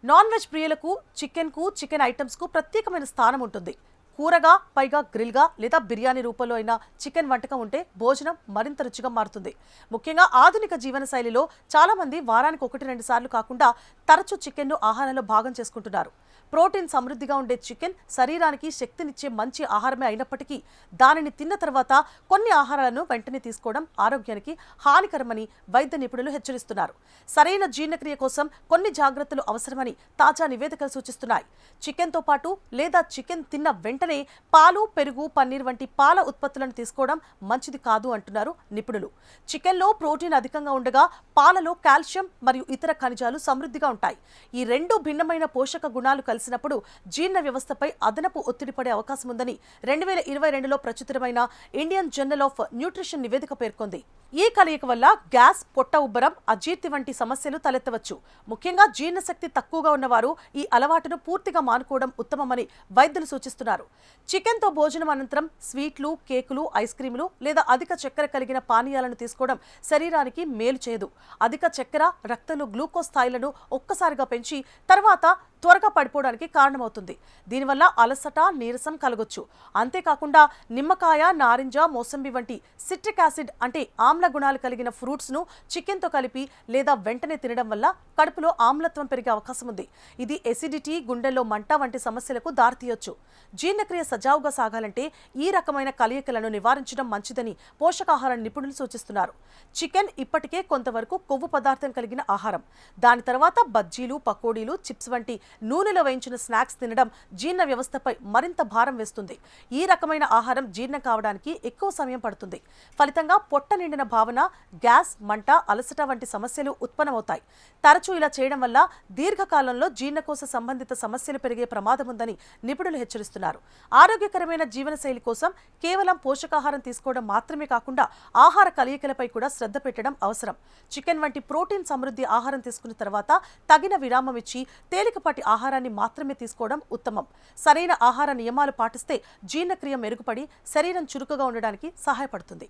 Non veg ప్రియులకు chicken ఐటమ్స్కు ప్రత్యేకమైన స్థానం ఉంటుంది. కూరగా, పైగా గ్రిల్గా లేదా బిర్యానీ రూపంలో అయిన చికెన్ వంటకం ఉంటే భోజనం మరింత రుచిగా మారుతుంది. ముఖ్యంగా ఆధునిక జీవనశైలిలో చాలామంది వారానికి 1-2 సార్లు కాకుండా తరచూ చికెన్ను ఆహారంలో భాగం చేసుకుంటున్నారు. ప్రోటీన్ సమృద్ధిగా ఉండే చికెన్ శరీరానికి శక్తినిచ్చే మంచి ఆహారమే అయినప్పటికీ దానిని తిన్న తర్వాత కొన్ని ఆహారాలను వెంటనే తీసుకోవడం ఆరోగ్యానికి హానికరమని వైద్య నిపుణులు హెచ్చరిస్తున్నారు. సరైన జీర్ణక్రియ కోసం కొన్ని జాగ్రత్తలు అవసరమని తాజా నివేదికలు సూచిస్తున్నాయి. చికెన్తో పాటు లేదా చికెన్ తిన్న వెంటనే పాలు, పెరుగు, పన్నీర్ వంటి పాల ఉత్పత్తులను తీసుకోవడం మంచిది కాదు అంటున్నారు నిపుణులు. చికెన్లో ప్రోటీన్ అధికంగా ఉండగా పాలలో కాల్షియం మరియు ఇతర ఖనిజాలు సమృద్ధిగా ఉంటాయి. ఈ రెండు భిన్నమైన పోషక గుణాలు కలిసినప్పుడు జీర్ణ వ్యవస్థపై అదనపు ఒత్తిడి పడే అవకాశం ఉందని 2022లో ప్రచురితమైన ఇండియన్ జర్నల్ ఆఫ్ న్యూట్రిషన్ నివేదిక పేర్కొంది. ఈ కలయిక వల్ల గ్యాస్, పొట్ట ఉబ్బరం, అజీర్తి వంటి సమస్యలు తలెత్తవచ్చు. ముఖ్యంగా జీర్ణశక్తి తక్కువగా ఉన్నవారు ఈ అలవాటును పూర్తిగా మానుకోవడం ఉత్తమమని వైద్యులు సూచిస్తున్నారు. చికెన్తో భోజనం అనంతరం స్వీట్లు, కేకులు, ఐస్ క్రీములు లేదా అధిక చక్కెర కలిగిన పానీయాలను తీసుకోవడం శరీరానికి మేలు చేయదు. అధిక చక్కెర రక్తంలో గ్లూకోజ్ స్థాయిలను ఒక్కసారిగా పెంచి తర్వాత త్వరగా పడిపోవడానికి కారణమవుతుంది. దీనివల్ల అలసట, నీరసం కలగొచ్చు. అంతేకాకుండా నిమ్మకాయ, నారింజ, మోసంబి వంటి సిట్రిక్ యాసిడ్ అంటే ఆమ్ల గుణాలు కలిగిన ఫ్రూట్స్ను చికెన్తో కలిపి లేదా వెంటనే తినడం వల్ల కడుపులో ఆమ్లత్వం పెరిగే అవకాశం ఉంది. ఇది ఎసిడిటీ, గుండెల్లో మంట వంటి సమస్యలకు దారితీయొచ్చు. జీర్ణక్రియ సజావుగా సాగాలంటే ఈ రకమైన కలయికలను నివారించడం మంచిదని పోషకాహార నిపుణులు సూచిస్తున్నారు. చికెన్ ఇప్పటికే కొంతవరకు కొవ్వు పదార్థం కలిగిన ఆహారం. దాని తర్వాత బజ్జీలు, పకోడీలు, చిప్స్ వంటి నూనెలో వేయించిన స్నాక్స్ తినడం జీర్ణ వ్యవస్థపై మరింత భారం వేస్తుంది. ఈ రకమైన ఆహారం జీర్ణం కావడానికి ఎక్కువ సమయం పడుతుంది. ఫలితంగా పొట్ట నిండిన భావన, గ్యాస్, మంట, అలసట వంటి సమస్యలు ఉత్పన్నమవుతాయి. తరచూ ఇలా చేయడం వల్ల దీర్ఘకాలంలో జీర్ణకోశ సంబంధిత సమస్యలు పెరిగే ప్రమాదం ఉందని నిపుణులు హెచ్చరిస్తున్నారు. ఆరోగ్యకరమైన జీవనశైలి కోసం కేవలం పోషకాహారం తీసుకోవడం మాత్రమే కాకుండా ఆహార కలయికలపై కూడా శ్రద్ధ పెట్టడం అవసరం. చికెన్ వంటి ప్రోటీన్ సమృద్ధి ఆహారం తీసుకున్న తర్వాత తగిన విరామం ఇచ్చి తేలికపాటి ఆహారాన్ని మాత్రమే తీసుకోవడం ఉత్తమం. సరైన ఆహార నియమాలు పాటిస్తే జీర్ణక్రియ మెరుగుపడి శరీరం చురుకుగా ఉండడానికి సహాయపడుతుంది.